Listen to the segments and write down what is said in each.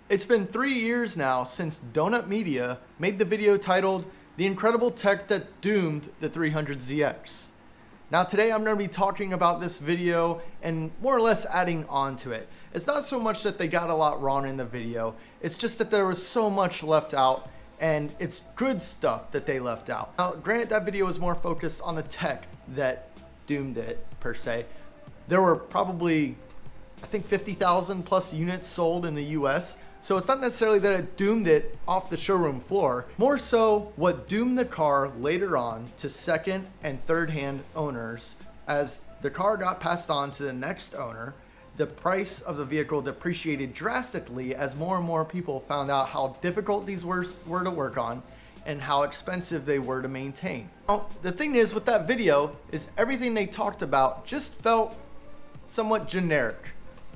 It's been 3 years now since Donut Media made the video titled "The Incredible Tech That Doomed the 300ZX." Now today I'm going to be talking about this video and more or less adding on to it. It's not so much that they got a lot wrong in the video, it's just that there was so much left out, and it's good stuff that they left out. Now granted, that video was more focused on the tech that doomed it per se. There were probably, I think, 50,000 plus units sold in the US. So it's not necessarily that it doomed it off the showroom floor, more so what doomed the car later on to second and third hand owners. As the car got passed on to the next owner, the price of the vehicle depreciated drastically as more and more people found out how difficult these were to work on and how expensive they were to maintain. Now, the thing is with that video is everything they talked about just felt somewhat generic.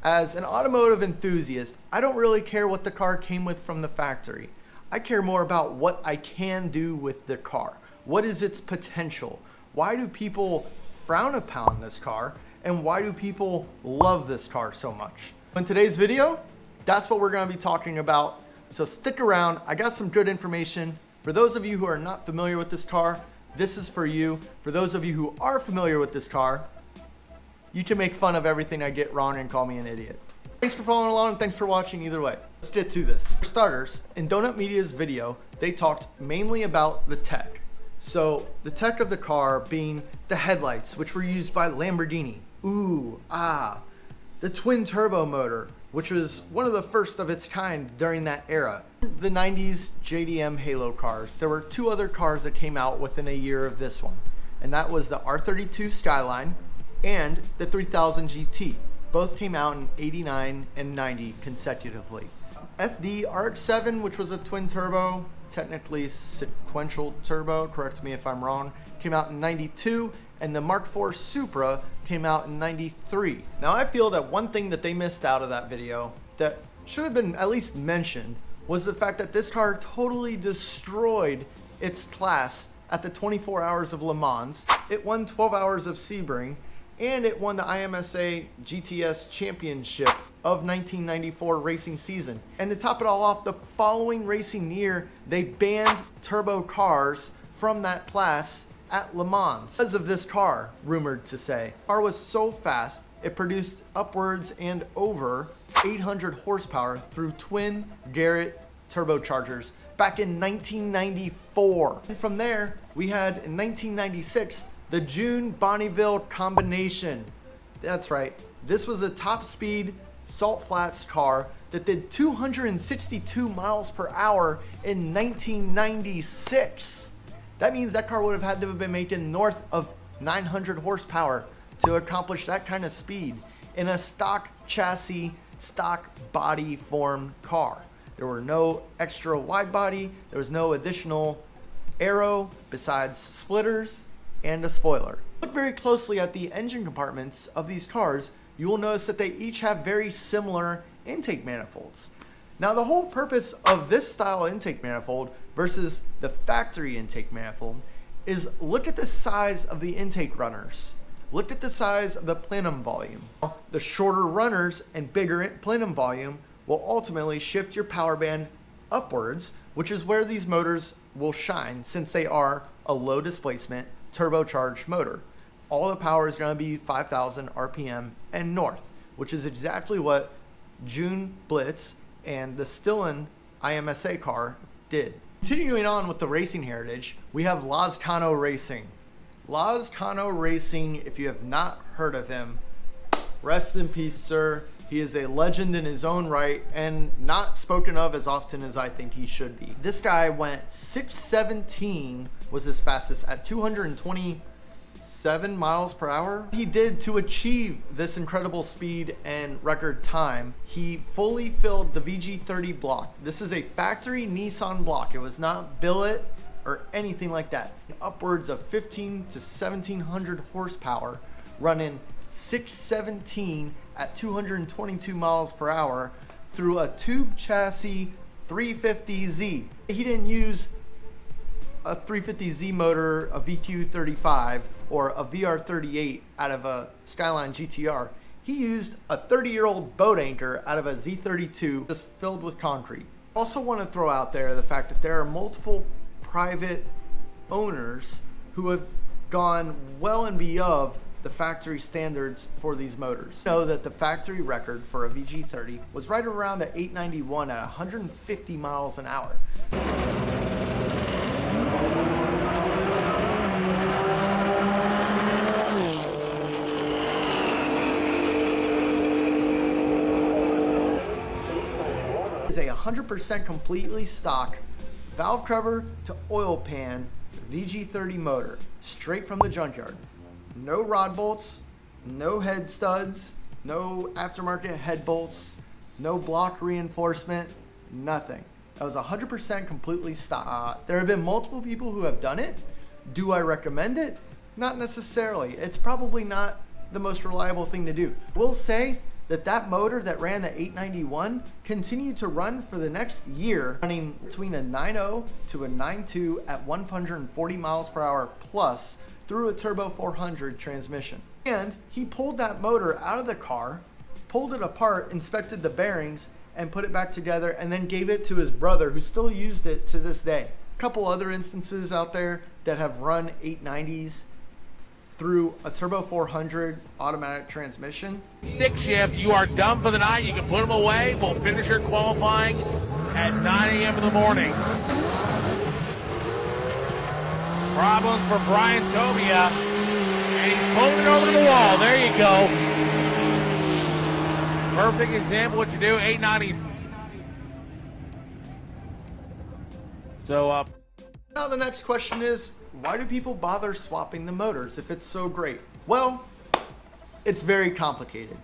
As an automotive enthusiast, I don't really care what the car came with from the factory. I care more about what I can do with the car. What is its potential? Why do people frown upon this car? And why do people love this car so much? In today's video, that's what we're going to be talking about. So stick around. I got some good information. For those of you who are not familiar with this car, this is for you. For those of you who are familiar with this car, you can make fun of everything I get wrong and call me an idiot. Thanks for following along and thanks for watching either way. Let's get to this. For starters, in Donut Media's video, they talked mainly about the tech. So the tech of the car being the headlights, which were used by Lamborghini. The twin turbo motor, which was one of the first of its kind during that era. The 90s JDM Halo cars. There were two other cars that came out within a year of this one, and that was the R32 Skyline and the 3000 GT. Both came out in 89 and 90 consecutively. FD RX-7, which was a twin turbo, technically sequential turbo, correct me if I'm wrong, came out in 92, and the Mark IV Supra came out in 93. Now I feel that one thing that they missed out of that video that should have been at least mentioned was the fact that this car totally destroyed its class at the 24 Hours of Le Mans. It won 12 hours of Sebring, and it won the IMSA GTS Championship of 1994 racing season. And to top it all off, the following racing year, they banned turbo cars from that class at Le Mans because of this car, rumored to say. The car was so fast, it produced upwards and over 800 horsepower through twin Garrett turbochargers back in 1994. And from there, we had in 1996, the June Bonneville combination. That's right. This was a top speed salt flats car that did 262 miles per hour in 1996. That means that car would have had to have been making north of 900 horsepower to accomplish that kind of speed in a stock chassis, stock body formed car. There were no extra wide body. There was no additional aero besides splitters and a spoiler. Look very closely at the engine compartments of these cars. You will notice that they each have very similar intake manifolds. Now the whole purpose of this style intake manifold versus the factory intake manifold is look at the size of the intake runners. Look at the size of the plenum volume. The shorter runners and bigger plenum volume will ultimately shift your power band upwards, which is where these motors will shine since they are a low displacement turbocharged motor. All the power is going to be 5,000 RPM and north, which is exactly what June Blitz and the Stillen IMSA car did. Continuing on with the racing heritage, we have Lozcano Racing. Lozcano Racing, if you have not heard of him, rest in peace, sir. He is a legend in his own right and not spoken of as often as I think he should be. This guy went 617, was his fastest at 227 miles per hour. He did to achieve this incredible speed and record time. He fully filled the VG30 block. This is a factory Nissan block. It was not billet or anything like that. Upwards of 15 to 1700 horsepower, running 617 at 222 miles per hour through a tube chassis 350Z. He didn't use a 350Z motor, a VQ35, or a VR38 out of a Skyline GTR. He used a 30-year-old boat anchor out of a Z32 just filled with concrete. Also want to throw out there the fact that there are multiple private owners who have gone well and beyond the factory standards for these motors. Know that the factory record for a VG30 was right around at 891 at 150 miles an hour. Is a 100% completely stock valve cover to oil pan VG30 motor, straight from the junkyard. No rod bolts, no head studs, no aftermarket head bolts, no block reinforcement, nothing. That was 100% completely stock. There have been multiple people who have done it. Do I recommend it? Not necessarily. It's probably not the most reliable thing to do. We'll say that motor that ran the 891 continued to run for the next year, running between a 9.0 to a 9.2 at 140 miles per hour plus through a turbo 400 transmission. And he pulled that motor out of the car, pulled it apart, inspected the bearings, and put it back together, and then gave it to his brother, who still used it to this day. A couple other instances out there that have run 890s through a turbo 400 automatic transmission. Stick shift, you are done for the night. You can put them away. We'll finish your qualifying at 9 a.m. in the morning. Problems for Brian Tobia, and he's pulling it over to the wall. There you go. Perfect example what you do, 890. So, now the next question is, why do people bother swapping the motors if it's so great? Well, it's very complicated.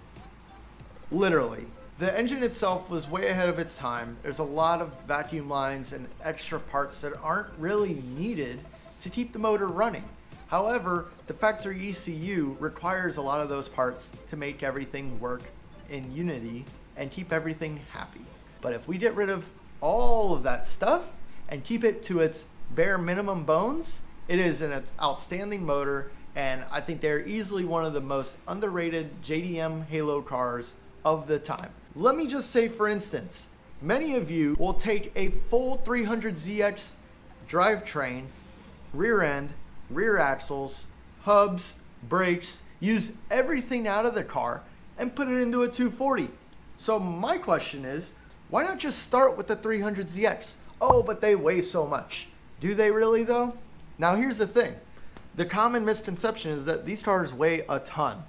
Literally. The engine itself was way ahead of its time. There's a lot of vacuum lines and extra parts that aren't really needed to keep the motor running. However, the factory ECU requires a lot of those parts to make everything work in unity and keep everything happy. But if we get rid of all of that stuff and keep it to its bare minimum bones, it is an outstanding motor, and I think they're easily one of the most underrated JDM Halo cars of the time. Let me just say, for instance, many of you will take a full 300ZX drivetrain, rear end, rear axles, hubs, brakes, use everything out of the car and put it into a 240. So my question is, why not just start with the 300ZX? Oh, but they weigh so much. Do they really though? Now here's the thing. The common misconception is that these cars weigh a ton.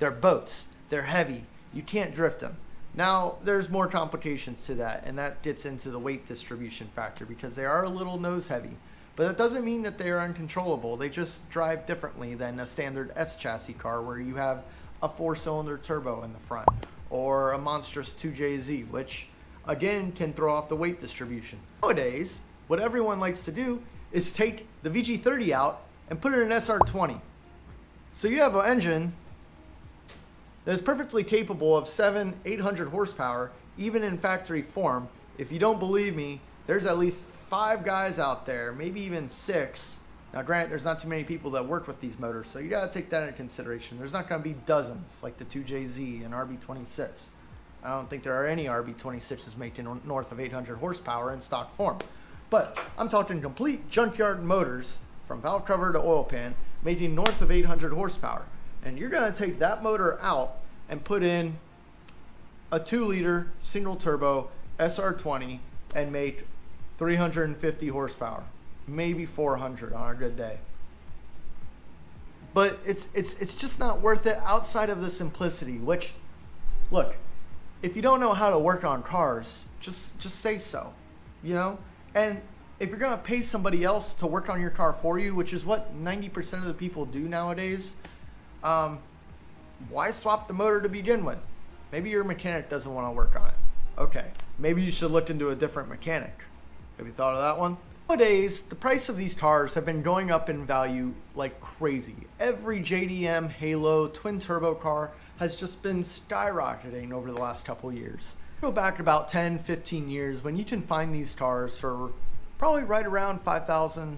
They're boats. They're heavy. You can't drift them. Now there's more complications to that, and that gets into the weight distribution factor because they are a little nose heavy. But that doesn't mean that they are uncontrollable. They just drive differently than a standard S chassis car where you have a 4-cylinder turbo in the front, or a monstrous 2JZ, which again can throw off the weight distribution. Nowadays, what everyone likes to do is take the VG30 out and put it in an SR20. So you have an engine that is perfectly capable of 800 horsepower, even in factory form. If you don't believe me, there's at least 5 guys out there, maybe even 6. Now granted, there's not too many people that work with these motors, so you gotta take that into consideration. There's not gonna be dozens like the 2JZ and RB26. I don't think there are any RB26s making north of 800 horsepower in stock form. But I'm talking complete junkyard motors from valve cover to oil pan making north of 800 horsepower. And you're gonna take that motor out and put in a 2-liter single turbo SR20 and make 350 horsepower, maybe 400 on a good day. But it's just not worth it outside of the simplicity, which, look, if you don't know how to work on cars, just say so, you know? And if you're gonna pay somebody else to work on your car for you, which is what 90% of the people do nowadays, why swap the motor to begin with? Maybe your mechanic doesn't want to work on it. Okay, maybe you should look into a different mechanic. Have you thought of that one? Nowadays, the price of these cars have been going up in value like crazy. Every JDM Halo twin turbo car has just been skyrocketing over the last couple years. Go back about 10, 15 years when you can find these cars for probably right around $5,000,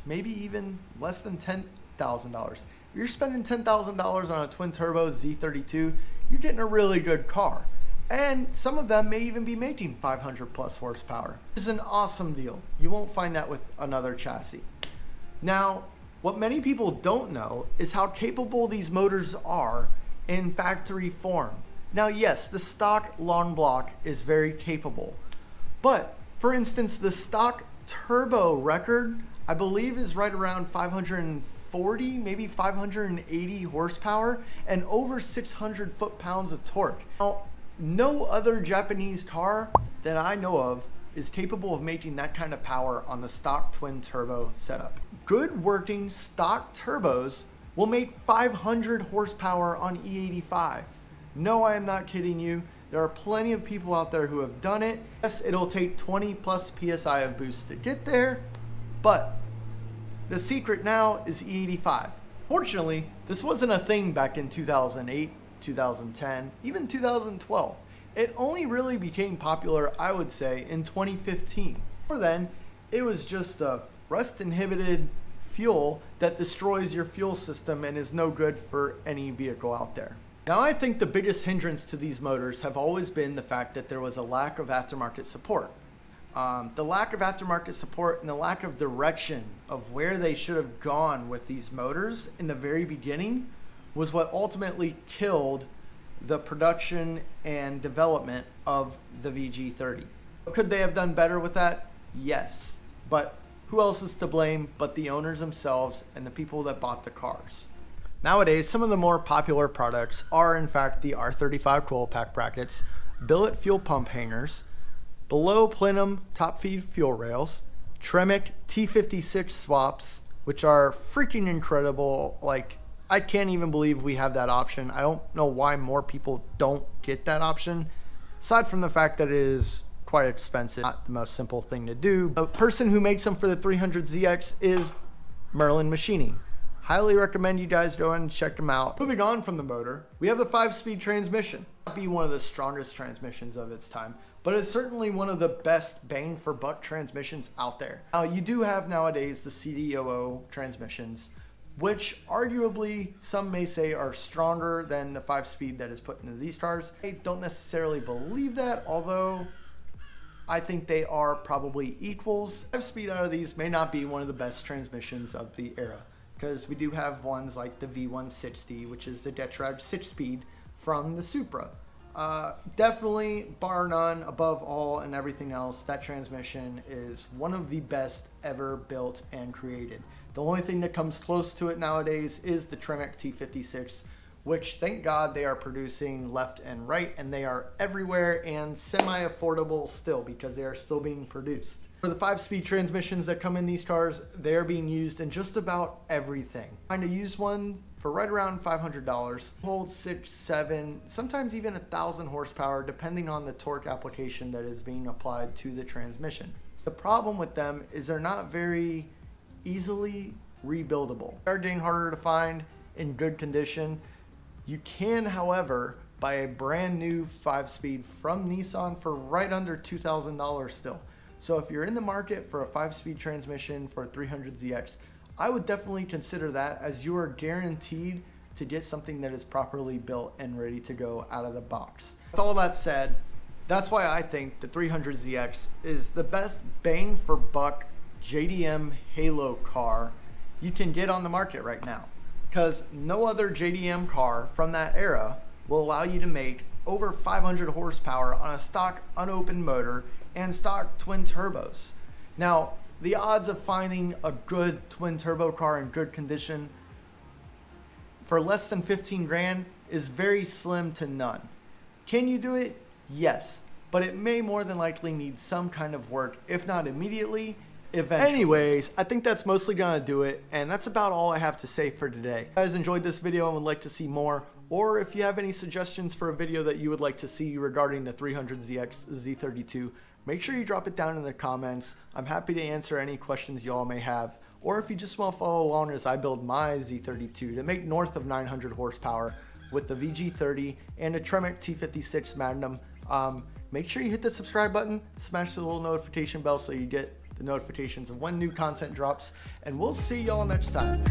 maybe even less than $10,000. If you're spending $10,000 on a twin turbo Z32, you're getting a really good car. And some of them may even be making 500 plus horsepower. It's an awesome deal. You won't find that with another chassis. Now, what many people don't know is how capable these motors are in factory form. Now, yes, the stock long block is very capable, but for instance, the stock turbo record, I believe, is right around 540, maybe 580 horsepower and over 600 foot-pounds of torque. Now, no other Japanese car that I know of is capable of making that kind of power on the stock twin turbo setup. Good working stock turbos will make 500 horsepower on E85. No, I am not kidding you. There are plenty of people out there who have done it. Yes, it'll take 20 plus PSI of boost to get there, but the secret now is E85. Fortunately, this wasn't a thing back in 2008, 2010, even 2012. It only really became popular, I would say, in 2015. Before then, it was just a rust-inhibited fuel that destroys your fuel system and is no good for any vehicle out there. Now, I think the biggest hindrance to these motors have always been the fact that there was a lack of aftermarket support. The lack of aftermarket support and the lack of direction of where they should have gone with these motors in the very beginning was what ultimately killed the production and development of the VG30. Could they have done better with that? Yes. But who else is to blame but the owners themselves and the people that bought the cars? Nowadays, some of the more popular products are in fact the R35 coil pack brackets, billet fuel pump hangers, below plenum top feed fuel rails, Tremec T56 swaps, which are freaking incredible. Like, I can't even believe we have that option. I don't know why more people don't get that option, aside from the fact that it is quite expensive. Not the most simple thing to do. The person who makes them for the 300ZX is Merlin Machining. Highly recommend you guys go and check them out. Moving on from the motor, we have the 5-speed transmission. Not be one of the strongest transmissions of its time, but it's certainly one of the best bang for buck transmissions out there. Now, you do have nowadays the CDOO transmissions, which arguably some may say are stronger than the 5-speed that is put into these cars. I don't necessarily believe that, although I think they are probably equals. 5-speed out of these may not be one of the best transmissions of the era, because we do have ones like the V160, which is the Detrag 6-speed from the Supra. Definitely, bar none, above all and everything else, that transmission is one of the best ever built and created. The only thing that comes close to it nowadays is the Tremec T56, which thank God they are producing left and right, and they are everywhere and semi-affordable still because they are still being produced. For the 5-speed transmissions that come in these cars, they are being used in just about everything. Find a used one for right around $500. Holds 6, 7, sometimes even 1,000 horsepower, depending on the torque application that is being applied to the transmission. The problem with them is they're not very easily rebuildable. They are getting harder to find in good condition. You can, however, buy a brand new 5-speed from Nissan for right under $2,000 still. So if you're in the market for a 5-speed transmission for a 300ZX, I would definitely consider that, as you are guaranteed to get something that is properly built and ready to go out of the box. With all that said, that's why I think the 300ZX is the best bang for buck JDM Halo car you can get on the market right now, because no other JDM car from that era will allow you to make over 500 horsepower on a stock unopened motor and stock twin turbos. Now, the odds of finding a good twin turbo car in good condition for less than 15 grand is very slim to none. Can you do it? Yes, but it may more than likely need some kind of work, if not immediately, eventually. Anyways, I think that's mostly gonna do it, and that's about all I have to say for today. If you guys enjoyed this video and would like to see more, or if you have any suggestions for a video that you would like to see regarding the 300ZX Z32, make sure you drop it down in the comments. I'm happy to answer any questions you all may have. Or if you just want to follow along as I build my Z32 to make north of 900 horsepower with the VG30 and a Tremec T56 Magnum, make sure you hit the subscribe button, smash the little notification bell so you get the notifications of when new content drops, and we'll see y'all next time.